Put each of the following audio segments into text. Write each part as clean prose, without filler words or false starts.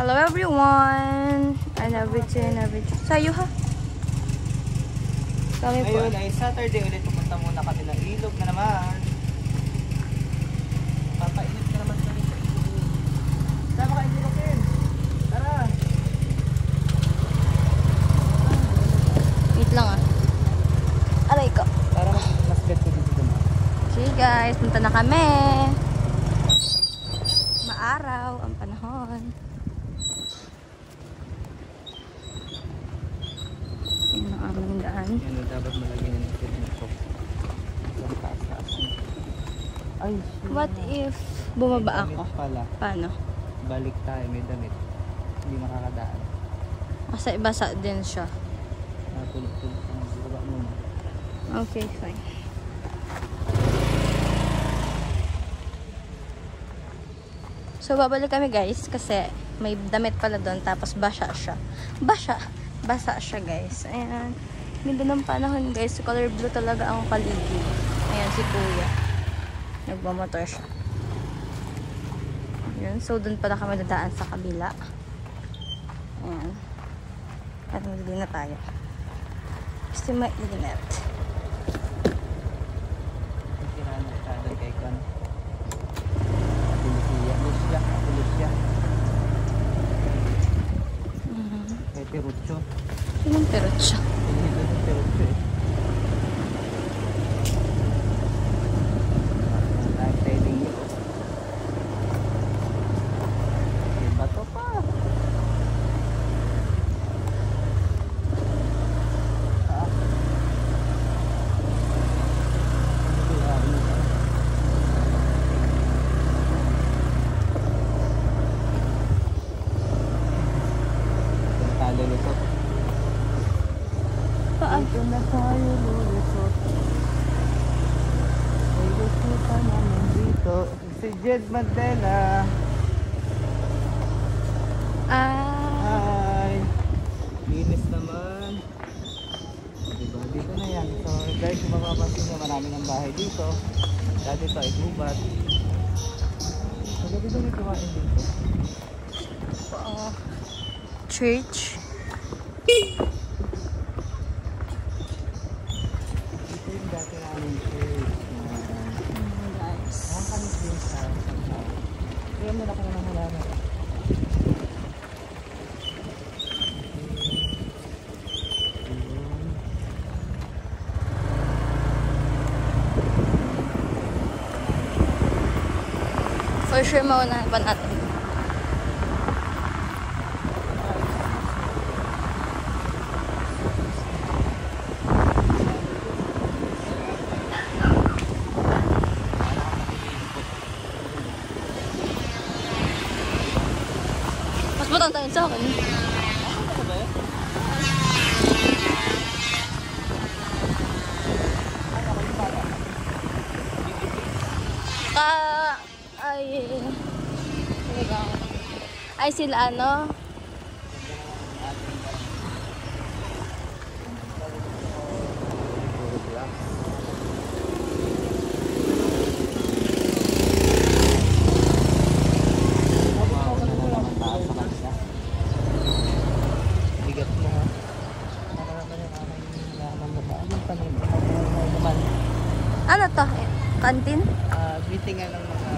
Hello everyone! And everything. Sa'yo ha? Kami po. Ngayon ay Saturday ulit. Pupunta muna kami ng ilog na naman. Papainit na naman kami sa ilog. Sama ka ilog, Ken. Tara! Wait lang ah. Aray ko. Para mas get ko dito naman. Okay guys, punta na kami. Maaraw ang panahon. Yan ang aming daan. Yan ang dapat malagyan ng tubig ko. Ang taas-taas. Ay, shit. What if bumaba ako? Pala. Paano? Balik tayo, may damit. Hindi makakadaan. Kasi basa din siya. Natulog-tulog ka ng baba muna. Okay, fine. So, babalik kami guys kasi may damit pala doon tapos basa siya. Basa siya guys. Ayan. Ganda ng panahon guys. Color blue talaga ang paligid. Ayan si Kuya. Nagmamotor siya. Ayan. So, doon pala kami dadaan sa kabila. Ayan. At hindi na tayo. Kasi mainit. Kailangan tayo kay Kwan. Pulisya. Kay Perucho. Sinong perot siya? Dito yung Perucho eh. Live trading ito. May bato pa. Lulusot. Paan? Ito na tayo lulusot. Ay, lusutan namin dito. Si Jed Mandela. Hi! Linis naman. Diba? Dito na yan. So guys, kung mapapansin nyo, marami ng bahay dito. Dati ito ay gubat. So gabi doon may kumain dito. Church. Dito yung dati namin church. Guys. Ang kanis din sa Sanghao. Kaya muna ka naman halaman. For sure, maunahan pa natin. Mas butang tayo sa akin. Ay sila ano? Bigat na. Ano to? Kantin? Meeting ng mga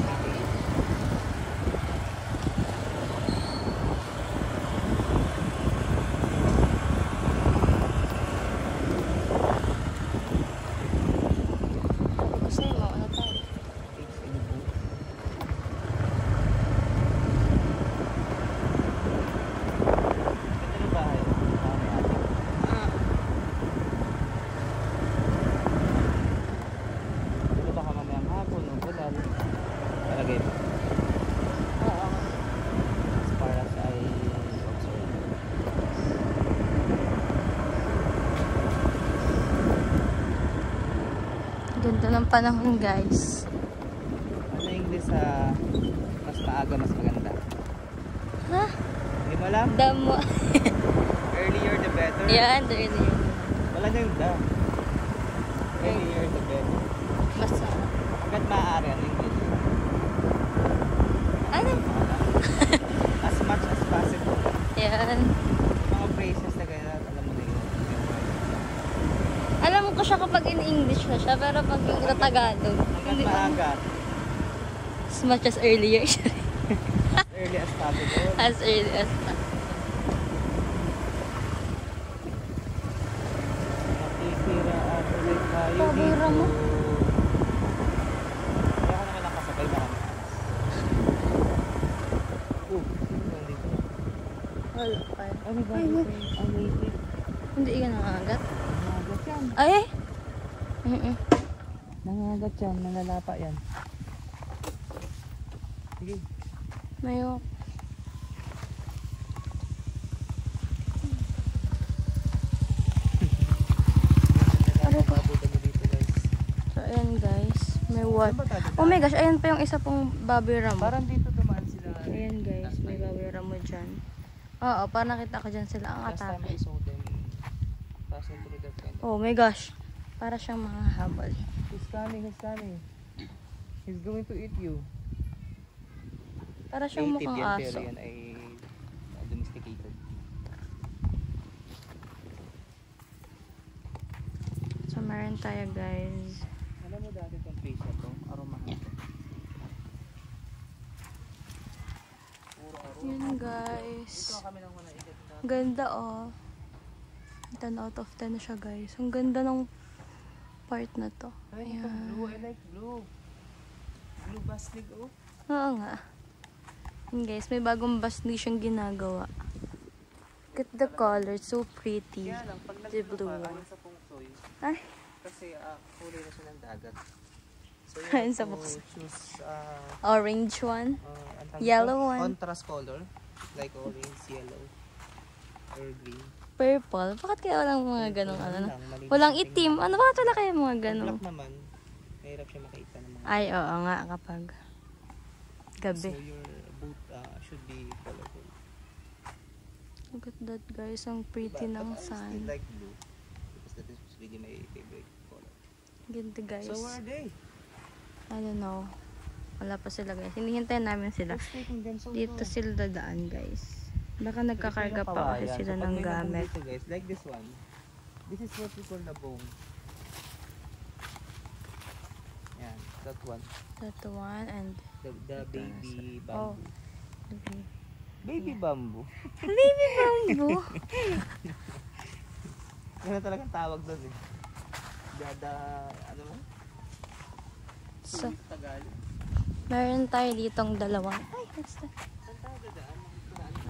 palagay mo? Oo. As far as I observe. Ganda ng panahon guys. Ano yung English sa mas maaga mas maganda? Ha? Hindi mo alam? Damo. Earlier the better? Yan, there. Wala na yung da. Earlier the better. Mas Hanggat maaari ang English. ano? As much as possible. umaasa siya, pero pag yung Tagalog, Hanggang maaga. as much as earlier siya. As early as possible. As early as Nakikiraan ulit tayo Pabura mo. Kaya ka naman nakasabay marami. Nandito na. wala pa. Ano ba? Amazing. Hindi ka nangagat. Nangagat yan. Ay! Nangagat yan. Nanlalapa yan. Sige. Mayo. Nagkakababutan mo dito guys. So, ayan guys. May what? Saan ba tayo? Oh my gosh, ayan pa yung isa pong baboy ramo. Parang dito dumaan sila. Ayan guys, may baboy ramo dyan. Oo, parang nakita ko dyan sila ang Last time I atake. saw them passing through that kind of... Oh my gosh. Para siyang mga habol. He's coming, he's coming. He's going to eat you. Para siyang Native mukhang yan, aso. pero yan ay domesticated. So, meron tayo guys. Alam mo dati itong place na to, aromahan. Puro aroma. Yun guys. Dito kami nang mga ikat na. Ganda oh. 10 out of 10 na siya guys. Ang ganda ng part na to. Ay, ito blue. I like blue. Blue bastig, oh. Oo nga. Yun guys, may bagong basni siyang ginagawa. Look at the color. So pretty. Kaya lang, pag The nag-blue blue ka, one. ayon sa feng shui, Ay, kasi kulay na siya ng dagat. So, Ayon you sa have feng to shui. choose orange one. ang tawag Yellow dito, one. contrast color. Like orange, yellow, or green. Purple. Bakit kaya walang mga ganong ano? Lang, malinis Walang ang itim. tingnan. Ano bakit wala kaya mga Pag ganong? black naman, mahirap siya makita ng mga. Ay, oo nga kapag gabi. So your boot should be colorful. Look at that guys. Ang pretty But ng I still sun. like blue because that is really my favorite color. Ganda guys. So where are they? I don't know. Wala pa sila guys. Hinihintayin namin sila. Who's taking them so Dito slow? sila dadaan guys. Baka nagkakarga Ito yung pa kasi kawayan. sila So, pag ng may nabong gamit. dito, guys, like this one. This is what we call nabong. Yan, that one. That one and The baby oh, bamboo. okay. Baby bamboo. Baby bamboo. Ano talagang tawag doon eh. Ano mo? So, Tagalog. meron tayo ditong dalawang. Ay, what's that? Saan tayo dadaan?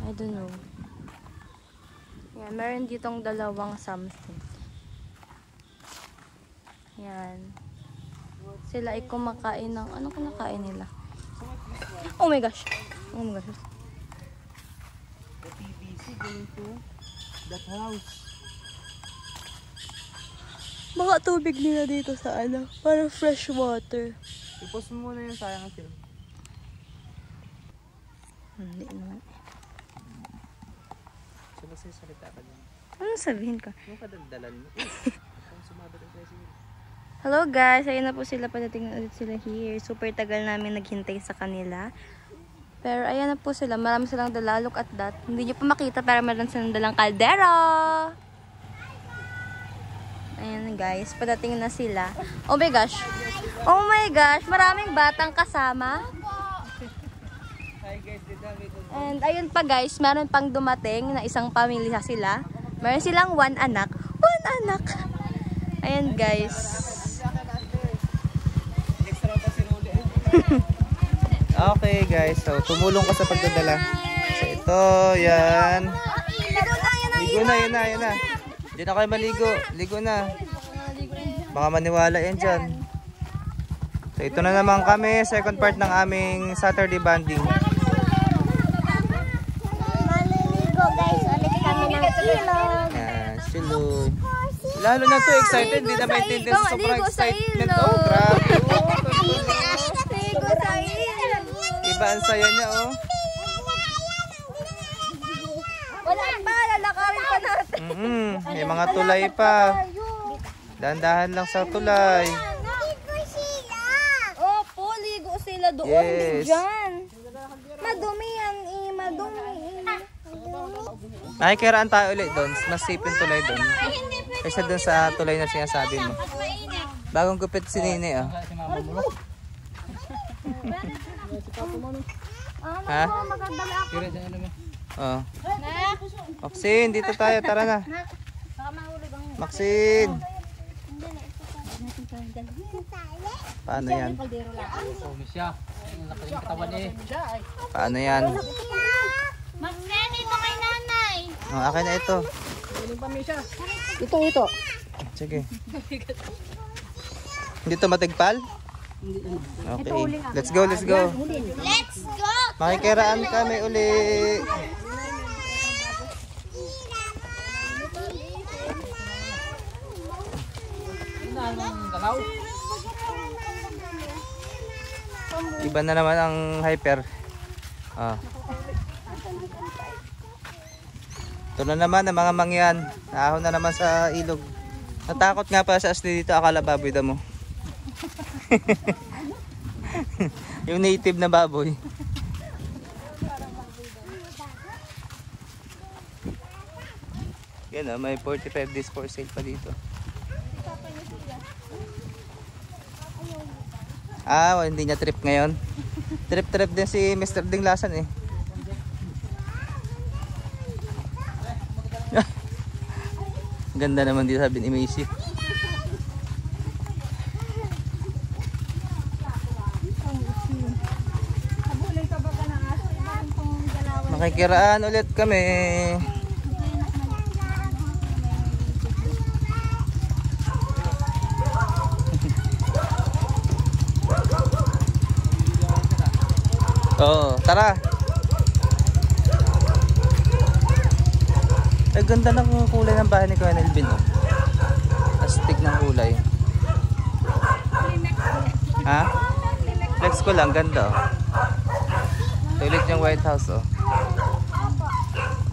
I don't know. Yan, meron ditong dalawang something. Yan. Sila ay kumakain ng, ano kinakain nila? So what's this one? Oh my gosh. Oh my gosh. The PVC going to that house. Mga tubig nila dito sa ano, parang fresh water. I-post mo muna yung sayang ang film. Hindi naman. So magsasalita ka lang. Ano sabihin ko? Yung kadaldalan mo. Kung sumabot ang presyo. Hello guys, ayun na po sila, padating na ulit sila here. Super tagal namin naghintay sa kanila. Pero ayan na po sila, marami silang dala. Look at that. Hindi nyo pa makita pero meron silang dalang kaldero. Ayan guys, padating na sila. Oh my gosh. Oh my gosh, maraming batang kasama. Hi guys, dito kami ito. And ayun pa guys, meron pang dumating na isang pamilya sila. Meron silang one anak. One anak. Ayan guys. Extra pa si Ruli. Okay guys, so tumulong ka sa pagdadala. So ito, yan. Ligo na, yan na, yan na. Hindi na kayo maligo. Ligo na. Baka maniwala yan dyan. So ito na naman kami, second part ng aming Saturday bonding. Maliligo guys, ulit kami ng ilog. Yan, silog. Lalo na to excited, hindi na maintindihan sa sobrang Ligo sa excitement. ilog. Oh, grabe. Ligo sa ilog. Iba ang saya niya, oh. Wala pa, lalakarin pa natin. May mga tulay pa. Dahan-dahan lang sa tulay. Naligo sila. Opo, ligo sila doon. Yes. Diyan. Madumi yan eh, madumi. Nakikiraan tayo ulit doon. Mas safe yung tulay doon. Kaysa doon sa tulay na sinasabi mo. Mainit. Bagong gupit si Nini, oh. Si mama mo. Ha? Kira sa ano mo? Oh. Maxine, dito tayo. Tara na. Maxine. Paano yan? Oh, Misha. Ang laki ng katawan eh. Paano yan? Maxine, ito kay nanay. Oh, akin na ito. Ito. Sige. Hindi to matigpal? Okay. Let's go, let's go. Let's go! Makikiraan kami uli. Galaw. Iba na naman ang hyper. Ah. Ito na naman ang mga mangyan. Naahon na naman sa ilog. Natakot nga pa sa asli dito. Akala baboy damo. Yung native na baboy. Yan, may 45 days for sale pa dito. Hindi niya trip ngayon. Trip din si Mr. Dinglasan eh. Ganda naman dito, sabi ni Macy. Makikiraan ulit kami. Oh, tara. Ay, ganda ng kulay ng bahay ni Kuya Nelvin, oh. Astig ng kulay. Ha? Flex ko lang, ganda, oh. Tulit yung White House, oh.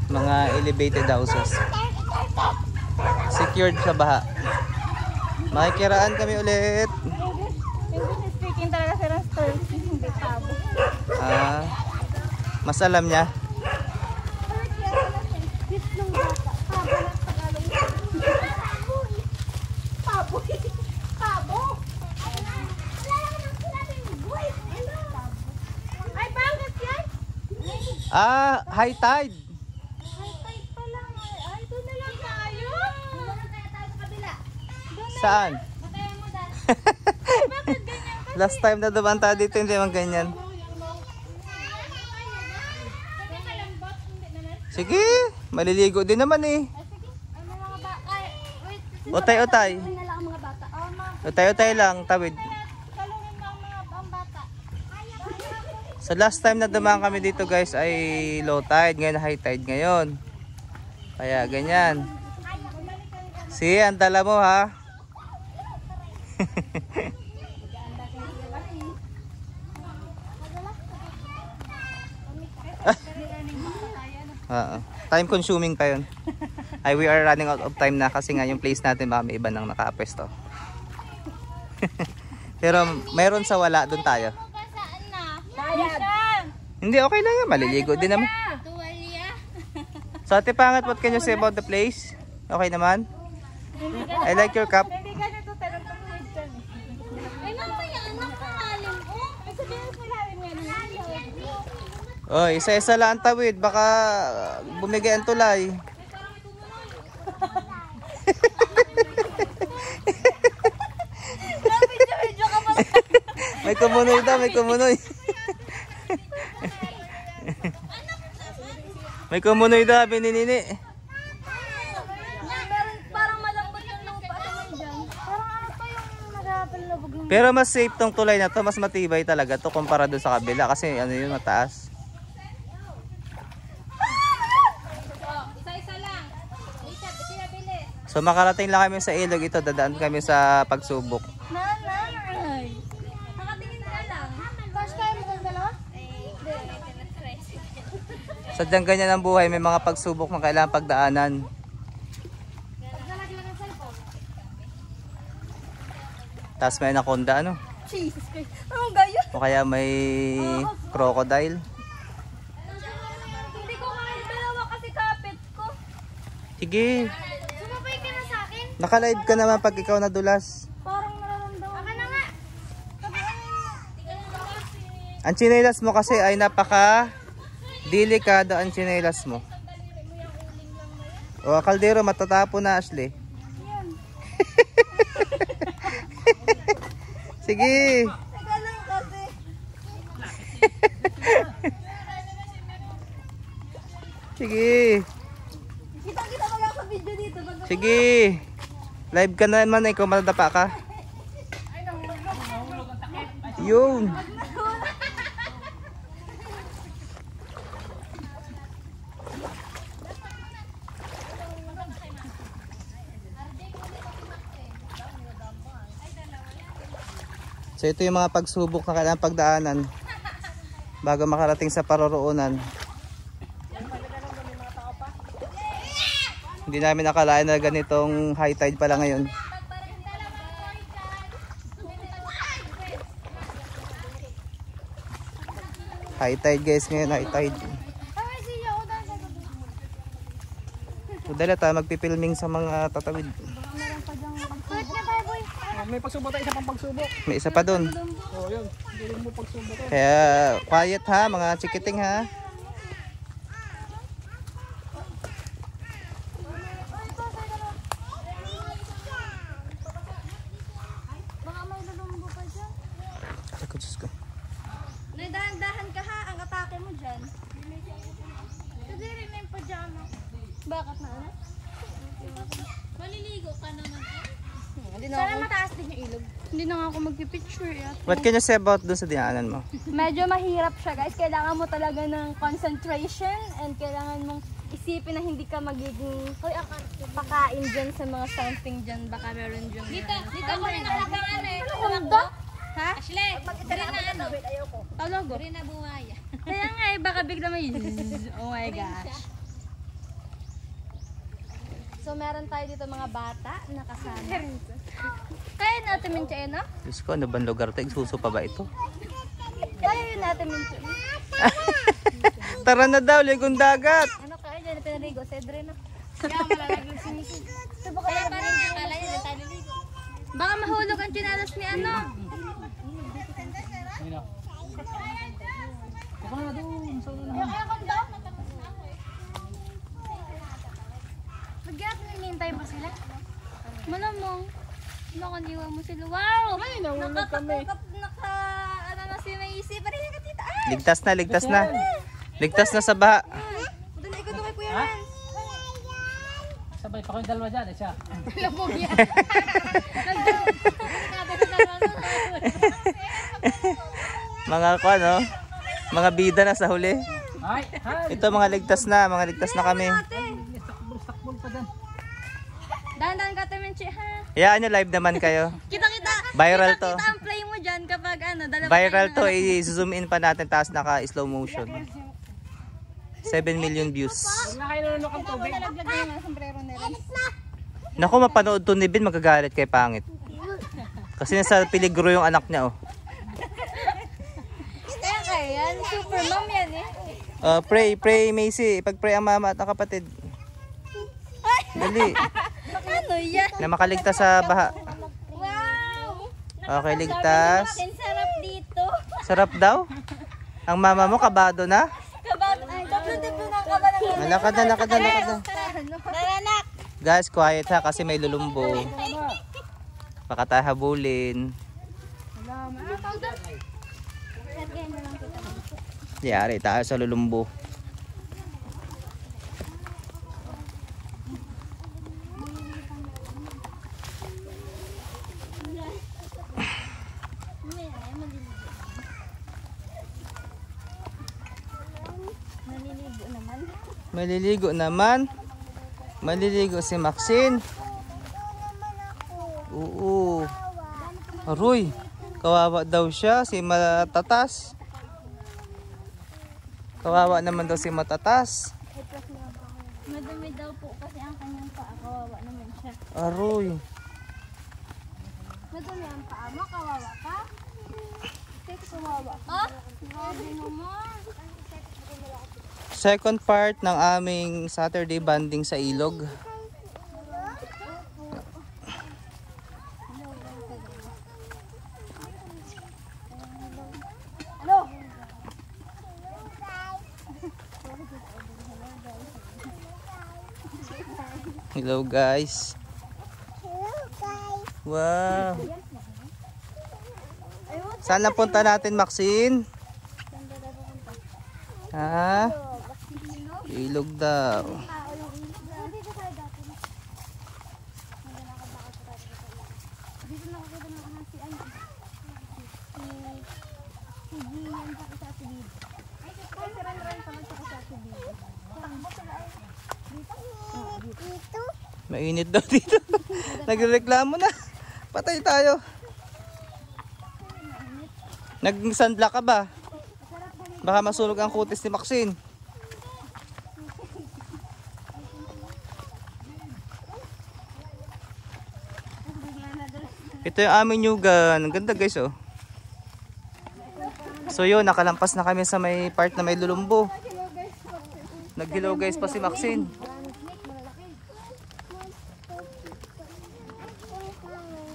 Mga elevated houses. Secured sa baha. Makikiraan kami ulit. Speaking talaga sa restaurant, hindi tabo. Mas alam niya. High tide. Saan? Last time na dumaan tayo dito, hindi naman ganyan. Sige, maliligo din naman eh. Utay-utay. Utay-utay lang, tawid. So last time na dumaan kami dito guys ay low tide, ngayon high tide ngayon. Kaya ganyan. See, ang dala mo ha. Time consuming pa yun. Ay, we are running out of time na kasi nga yung place natin may iba nang nakapwesto. Pero mayroon sa wala, doon tayo. Hindi, okay lang yan. Maliligo din naman. So Ate Pangat, what can you say about the place? Okay naman? I like your cup. Oh, isa-isa lang ang tawid. Baka bumigay ang tulay. May kumunoy daw, may kumunoy. May kumunoy daw, bininini. Parang malambot yung lupa naman dyan. Parang ano pa yung nagapalabog yung... Pero mas safe tong tulay na to, mas matibay talaga to kumpara doon sa kabila kasi ano yun, mataas. So makarating lang kami sa ilog ito, dadaan kami sa pagsubok. Nanay! Nakatingin na lang. First time mo kang dalawa? Sadyang ganyan ang buhay, may mga pagsubok na kailangan pagdaanan. Tapos may anaconda, ano? Jesus Christ. Anong gayo? O kaya may crocodile. Hindi ko kaya dalawa kasi kapit ko. Sige. Sumabay ka na sa akin. Nakalive ka naman pag ikaw nadulas. Parang nararamdaman Ang tsinelas mo kasi ay napaka delikado ang tsinelas mo. O, kaldero, matatapo na, Ashley. Sige. Teka lang kasi. Sige. Kita-kita mag ako video dito. Sige. Live ka na naman, ikaw matadapa ka. Yun. So ito yung mga pagsubok na kailangan pagdaanan bago makarating sa paroroonan. Hindi namin nakalain na ganitong high tide pala ngayon. High tide guys ngayon, high tide. So dala tayo magpipilming sa mga tatawid. May pagsubok tayo, isa pang pagsubok. May isa pa dun. Oo, yun. Hindi mo pagsubok. Kaya quiet ha mga chikiting ha. Baka may lulumbo pa dyan. Ako, Diyos ko. Dahan-dahan ka ha, ang atake mo dyan. Kasi rin na yung pajama. Bakit na ano? Maliligo ka naman eh. Hindi na Sana ako. mataas din yung ilog. Hindi na nga ako magpipicture eh. What can you say about dun sa dinaanan mo? Medyo mahirap siya guys. Kailangan mo talaga ng concentration and kailangan mong isipin na hindi ka magiging pakain dyan sa mga something dyan. Baka meron dyan. Dito ako rin nakatangan eh. Ano? Ha? Ashley, rin na ano? Talago. Rin na buhaya. Kaya nga eh, baka bigla may oh my gosh. So meron tayo dito mga bata na kasama. Kaya natin min siya, no? Diyos ko, ano bang lugar ito? Suso pa ba ito? Kaya natin min siya. Tara na daw, ligong dagat! Ano kaya dyan na pinarigo? Cedre na. Kaya malalagay sinisid. Kaya pa rin akala yun na tayo naligo. Baka mahulog ang chinalas ni ano. Ayun na. Ikaw na doon. Sa ulo na. Yung aircon daw, matapos na ako eh. Magyat, hinihintay pa sila. Malamang. Nakaniwa mo sila. Wow! Ay, nahulog kami. Ano na si Maisy. Parang yung katita. Ay! Ligtas na, ligtas na. Ligtas na sa baha. Doon na ikot kay Kuya Ha? Rans. Sabay pa kayong dalawa dyan. Eh siya. Labog yan. Mga ko ano? Mga bida na sa huli. Ay, ay. Ito mga ligtas na kami. Sakbol pa dyan. Dahan-dahan ka tayo Menchi, ha? Hayaan nyo, live naman kayo. Kita-kita. Viral to. Kita ang play mo dyan kapag ano. Dalawa Viral tayo to, i-zoom in pa natin tapos naka slow motion. 7 million views. Huwag na kayo nunok ang tubig. Nalaglag na yung sombrero nila. Naku, mapanood to ni Ben, magagalit kay pangit. Kasi nasa peligro yung anak niya oh. Kaya kaya yan. Super mom yan eh. Pray Macy, pag-pray ang mama at ang kapatid. Dali, Ano yan? na makaligtas sa baha. Wow! Okay, ligtas. Ang sarap dito. Sarap daw. Ang mama mo kabado na. Kabado. Ay, tablo-tablo ng kabado. Lakad na. Naranak. Guys, quiet ha kasi may lulumbo. Baka tayo habulin. Yari tayo sa lulumbo. Maliligo si Maxine. Oo. Aroy, kawawa daw siya si Matatas. Kawawa naman daw si Matatas. Madumi daw po kasi ang kanyang paa. Kawawa naman siya. Aroy. Madumi ang paa mo. Kawawa ka? Kawawa ka? Grabe naman. Second part ng aming Saturday banding sa ilog. Hello guys. Wow. Saan na punta natin, Maxine? Ha? Ilog daw. Mainit daw dito. Nagrereklamo na. Patay tayo. Nag-sunblock ka ba? Baka masunog ang kutis ni Maxine. Ito yung aming yugan. Ang ganda guys oh. So yun, nakalampas na kami sa may part na may lulumbo. Nag-hello guys pa si Maxine.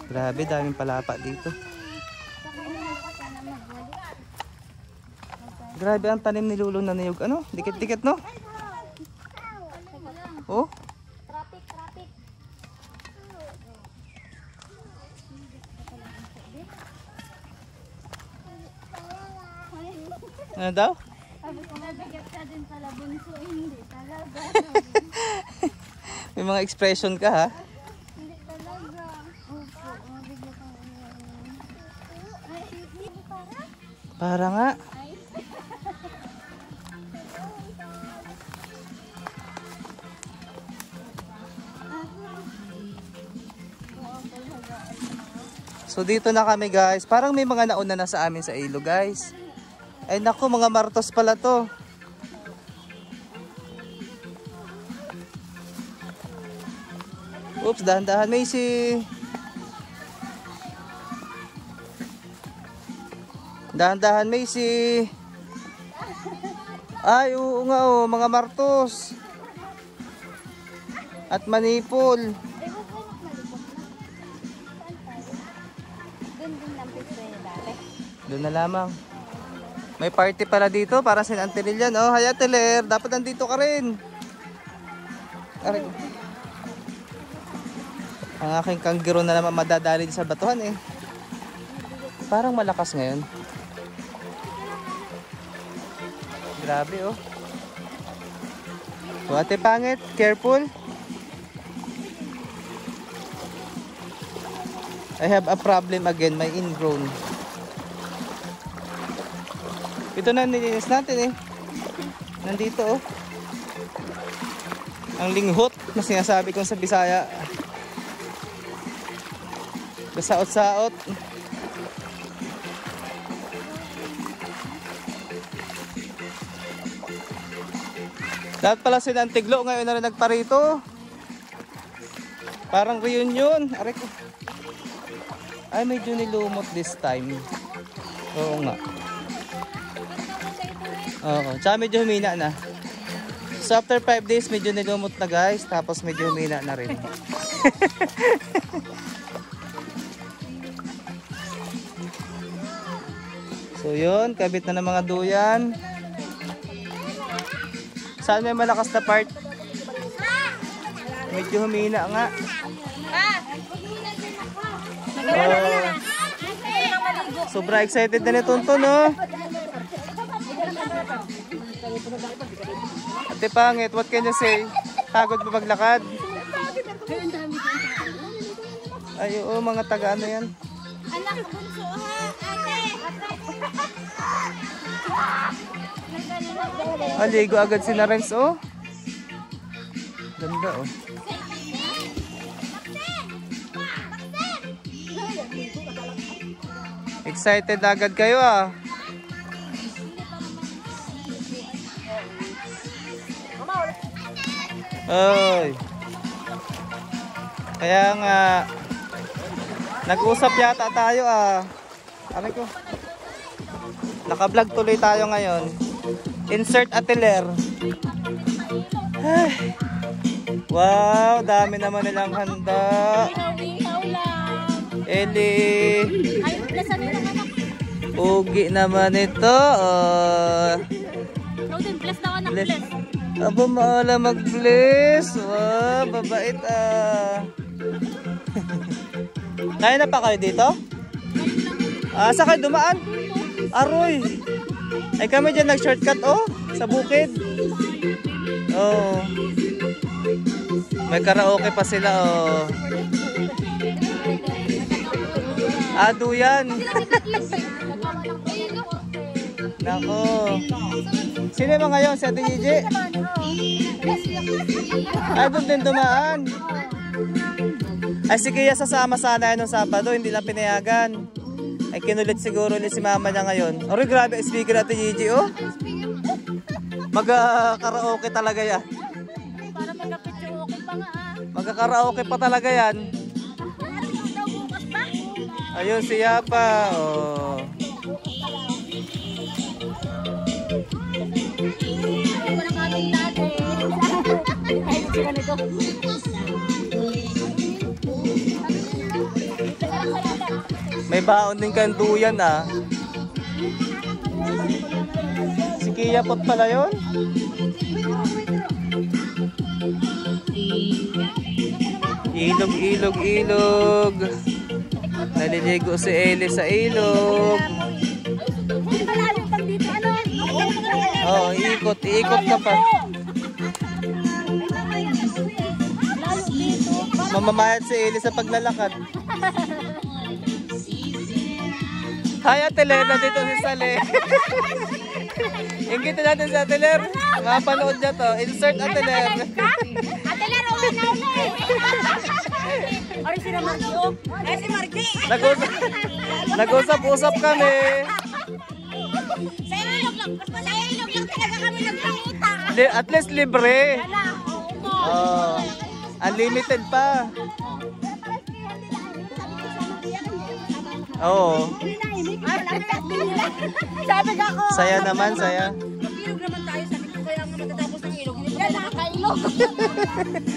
Grabe, daming palapa dito. Grabe ang tanim ni Lulong na niyog. Ano? Dikit-dikit no? Oh? Traffic. Ano daw? Sabi ko, mabigat ka din pala bunso. Hindi talaga. May mga expression ka ha? Hindi talaga. Opo, mabigat ang ay, hindi para? Para nga. So dito na kami guys. Parang may mga nauna na sa amin sa ilog guys. Ay naku, mga martos pala to. Oops, dahan-dahan Macy. Dahan-dahan Macy. Ay, oo nga oh, mga martos. At manipol. Doon lang pito niya dati. Doon na lamang. May party pala dito para sa Auntie Lilian. Oh, hi Ate Ler. Dapat nandito ka rin. Aray. Ang aking kanggiro na naman madadali sa batuhan eh. Parang malakas ngayon. Grabe oh. So Ate Pangit, careful. I have a problem again, my ingrown. Ito na nilinis natin eh. Nandito oh. Ang linghot na sinasabi kong sa Bisaya. Basaot-saot. Lahat pala si Nantiglo ngayon na rin nagparito. Parang reunion. Aray ko. Ay, medyo nilumot this time. Oo nga. Oo, tsaka medyo humina na. So after 5 days, medyo nilumot na guys. Tapos medyo humina na rin. So yun, kabit na ng mga duyan. Saan may malakas na part? Medyo humina nga. Sobra excited na ni Tonton, no? Ate Pangit, what can you say? Pagod ba maglakad? Ay, oo, mga taga ano yan? Anak, bunso ha, ate. Aligo agad si Narens, oh. Ganda, oh. Excited agad kayo, ah. Oy. Kaya nga nag-usap yata tayo, ah. Aray ko. Naka-vlog tuloy tayo ngayon. Insert Ate Ler. Wow, dami naman nilang handa. Eli. Ay, nasa nila anak. Ugi naman ito. Ikaw din, plus daw anak, plus. Aba, maala mag-bless. Wow, babait ah. Kaya na pa kayo dito? Saan kayo dumaan? Aroy. Ay kami dyan nag-shortcut oh. Sa bukid. Oh. May karaoke pa sila oh. Duyan. Nako. Sino ba ngayon? Si Ate Gigi? Doon din dumaan. Ay si Kia sasama sana nung Sabado, hindi lang pinayagan. Ay kinulit siguro ni si mama niya ngayon. Aroy, grabe speaker Ate Gigi oh. Mag-karaoke talaga yan. Para magka-karaoke pa nga Magka-karaoke pa talaga yan. Ayun siya pa oh. May baon din kang duyan ah. Si Kia pot pala yun. Ilog, ilog, ilog. Naliligo si Eli sa ilog. Oh, ikot, ikot ka pa. Mamamayat si Eli sa paglalakad. Hi Ate Ler, nandito si Sale. Inggitin natin si Ate Ler. Mapanood niya to. Insert Ate Ler. Ate Ler, uwi na ulit. Ay, si Margie. Ay, si Margie. Nag-usap-usap kami. Sa ilog lang. Sa ilog lang talaga kami nagpangita. At least libre. Oh, unlimited pa. Oo. Sabi ka ko. Saya naman, saya. Ilog naman tayo. Sabi ko kaya nga matatapos ng ilog. Hindi pa nakakailog.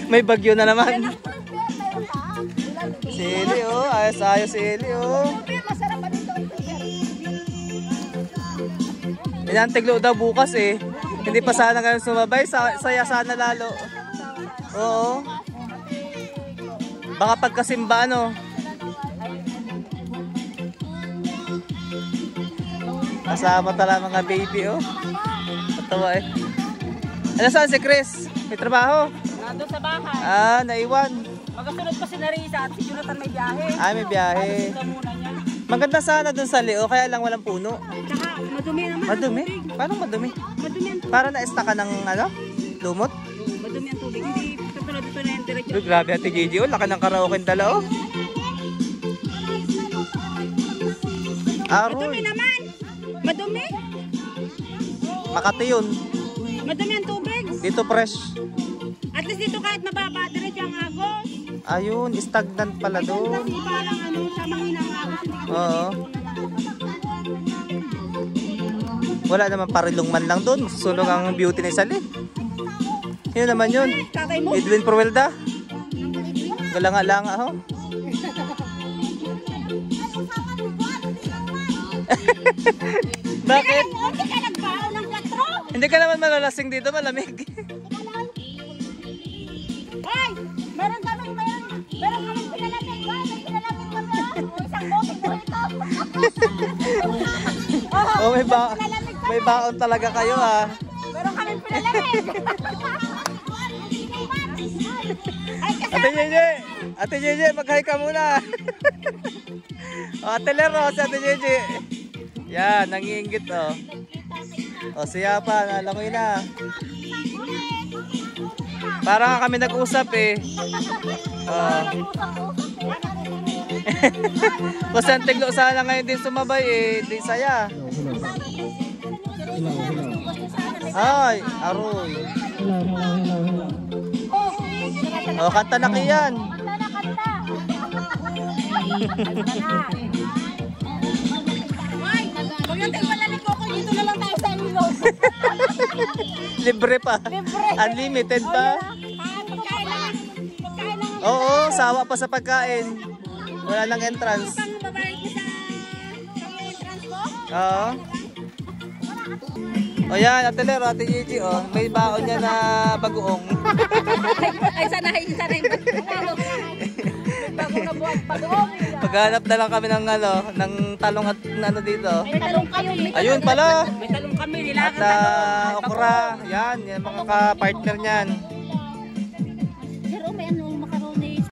May bagyo na naman. Si Eli oh, ayos-ayos si Eli oh. Masarap pa dito. Inantiglo daw bukas eh. Hindi pa sana kayo sumabay, saya sana lalo. Oo. Baka pagkasimba ano. Kasama talaga mga baby oh. Patawa eh. Ano saan si Chris? May trabaho? Nandun sa bahay. Naiwan. Magkasunod pa si Narisa at si Jonathan may biyahe. May biyahe. Maganda sana dun sa Leo, kaya lang walang puno. Tsaka madumi naman. Madumi? Paano madumi? Madumi ang tubig. Para na-esta ka ng ano? Lumot? Madumi ang tubig. Hindi katulad dito na yung diretso. Uy, grabe Ate Gigi oh. Laki ng karaoke dala oh. Madumi Aroy. naman. Madumi. Makati yun. Madumi ang tubig. Dito fresh. At least dito kahit mababa, diretso ang agos. Ayun, stagnant pala doon. Kasi parang ano, sa manginang agos. Oo. Wala naman parilong man lang doon. Sunog ang beauty ni Sally. Yun naman yun. Tatay mo. Edwin Provelda. Galanga-langa ho. Bakit? Hindi ka nagbaon ng 4. Hindi ka naman malalasing dito, malamig. Hoy! Meron kaming pinalamig. Hoy, may pinalamig kami. Isang boteng mo ito. Oh, may baon talaga kayo ha. Meron kaming pinalamig. Ate Jeje, mag-hi ka muna. Ate Lero, si Ate Jeje. Yan, nangiinggit oh. O siya pa, nalangoy na. Para kami nag-usap eh. Kung saan tiglo sana ngayon din sumabay eh, di saya. Ay, aroy. O, kanta na kiyan. Huwag natin malalig ko kung dito na lang tayo sa ilog. Libre pa. Unlimited pa. Pagkain lang. Oo, sawa pa sa pagkain. Wala nang entrance. Pang babayad ko sa entrance ko? Oo. O yan, Ate Lero, Ate Gigi, oh. May baon niya na bagoong. Ay, sanahin bago na buwan, bagoong. Maghanap na lang kami ng ano, ng talong at ano dito. May talong kayo. Ayun pala. May talong kami, At okra. Yan, yan mga ka-partner niyan.